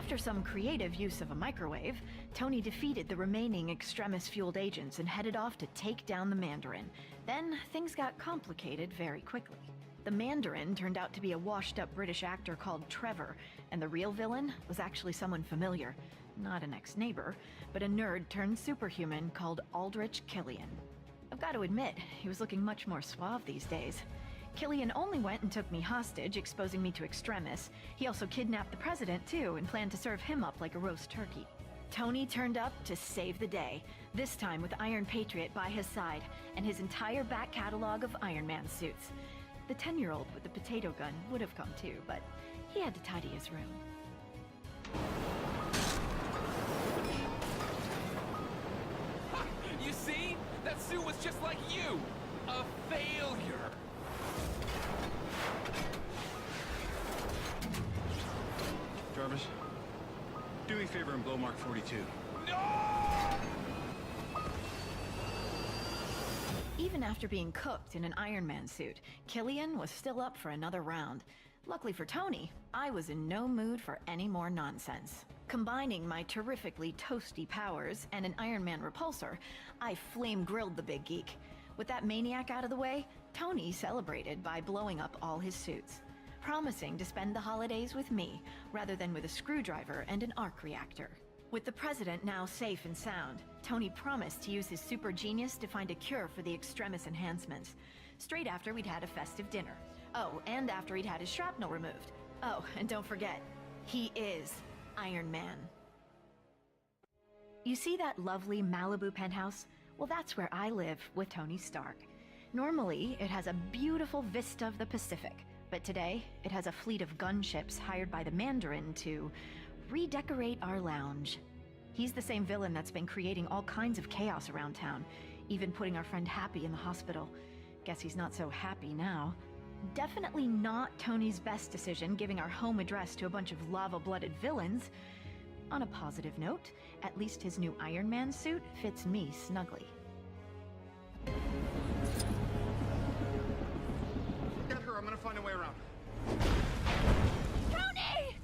After some creative use of a microwave, Tony defeated the remaining Extremis-fueled agents and headed off to take down the Mandarin. Then, things got complicated very quickly. The Mandarin turned out to be a washed-up British actor called Trevor, and the real villain was actually someone familiar. Not an ex-neighbor, but a nerd-turned-superhuman called Aldrich Killian. I've got to admit, he was looking much more suave these days. Killian only went and took me hostage, exposing me to Extremis. He also kidnapped the president, too, and planned to serve him up like a roast turkey. Tony turned up to save the day, this time with Iron Patriot by his side, and his entire back catalog of Ironman suits. The 10-year-old with the potato gun would have come too, but he had to tidy his room. Ha! You see? That suit was just like you! A failure! Jarvis, do me a favor and blow Mark 42. No! Even after being cooked in an Ironman suit, Killian was still up for another round. Luckily for Tony, I was in no mood for any more nonsense. Combining my terrifically toasty powers and an Ironman repulsor, I flame-grilled the big geek. With that maniac out of the way, Tony celebrated by blowing up all his suits, promising to spend the holidays with me rather than with a screwdriver and an arc reactor. With the president now safe and sound, Tony promised to use his super genius to find a cure for the Extremis enhancements. Straight after we'd had a festive dinner. Oh, and after he'd had his shrapnel removed. Oh, and don't forget, he is Iron Man. You see that lovely Malibu penthouse? Well, that's where I live with Tony Stark. Normally, it has a beautiful vista of the Pacific, but today, it has a fleet of gunships hired by the Mandarin to redecorate our lounge. He's the same villain that's been creating all kinds of chaos around town, even putting our friend Happy in the hospital. Guess he's not so happy now. Definitely not Tony's best decision giving our home address to a bunch of lava-blooded villains. On a positive note, at least his new Iron Man suit fits me snugly. Get her, I'm gonna find a way around. Tony!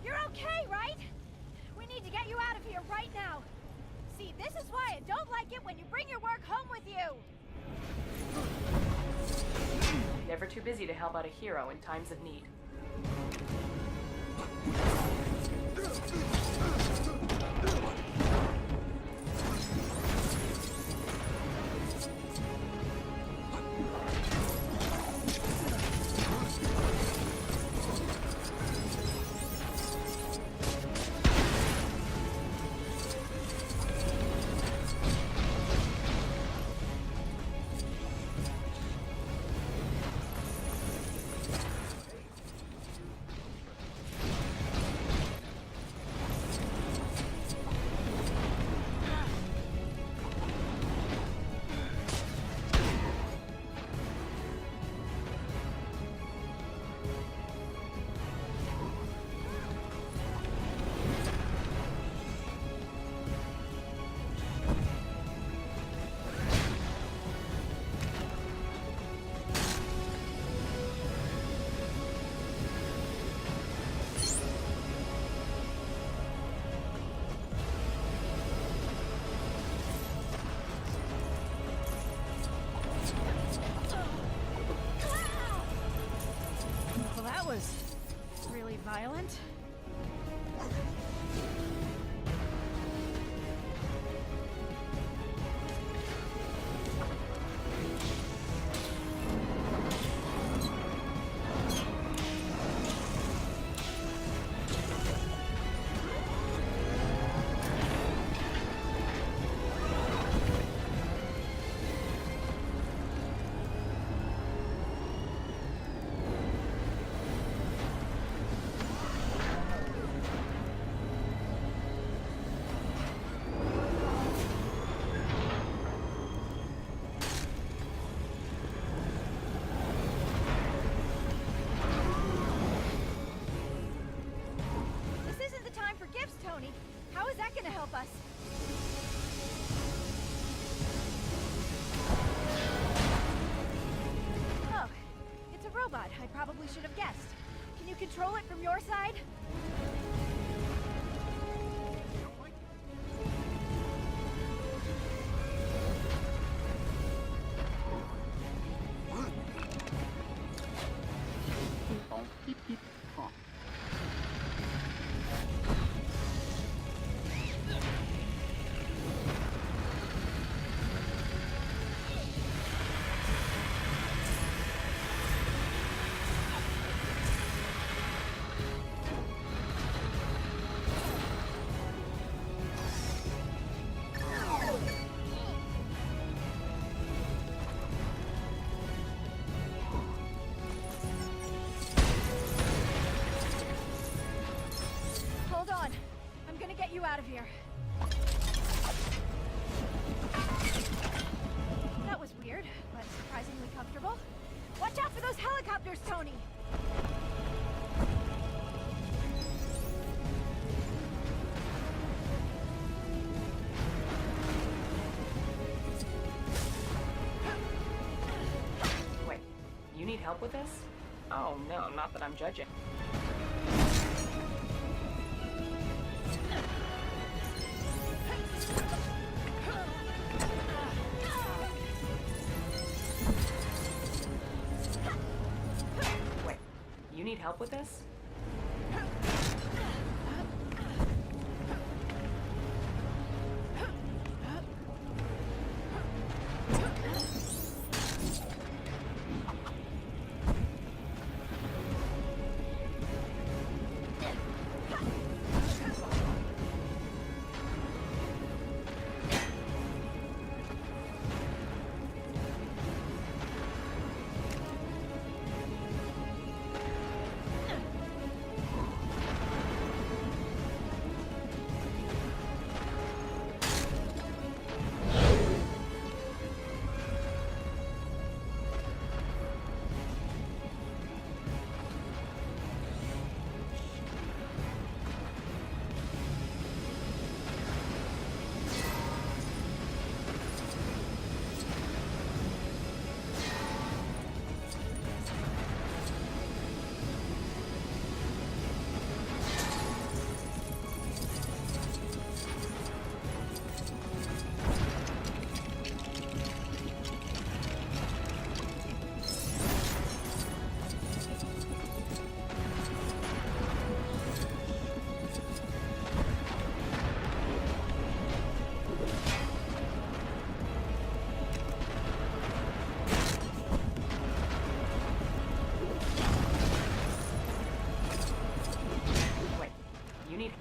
You're okay, right? We need to get you out of here right now. See, this is why I don't like it when you bring your work home with you. Never too busy to help out a hero in times of need. Well, that was really violent. This isn't the time for gifts, Tony. How is that gonna help us? Oh, it's a robot. I probably should have guessed. Can you control it from your side? you out of here. That was weird, but surprisingly comfortable. Watch out for those helicopters, Tony! Wait, you need help with this? Oh no, not that I'm judging. Wait, you need help with this? Wait, you need...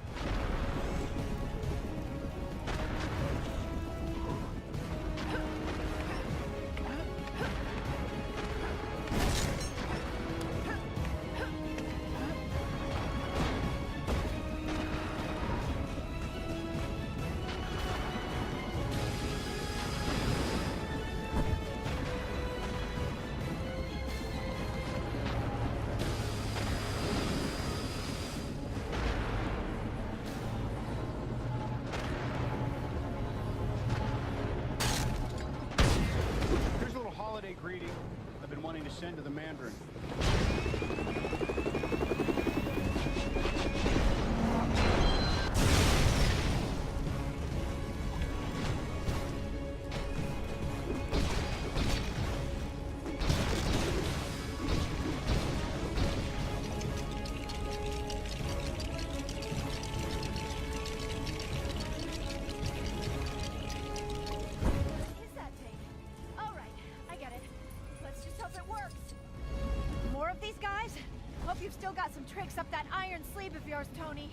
Here's a little holiday greeting I've been wanting to send to the Mandarin. Is that thing? Alright, I get it. Let's just hope it works. More of these guys? Hope you've still got some tricks up that iron sleeve of yours, Tony.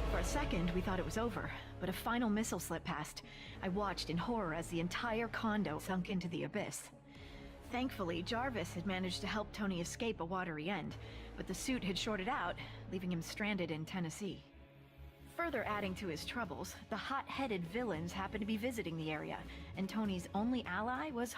For a second, we thought it was over, but a final missile slip past. I watched in horror as the entire condo sunk into the abyss. Thankfully, Jarvis had managed to help Tony escape a watery end, but the suit had shorted out, leaving him stranded in Tennessee. Further adding to his troubles, the hot-headed villains happened to be visiting the area, and Tony's only ally was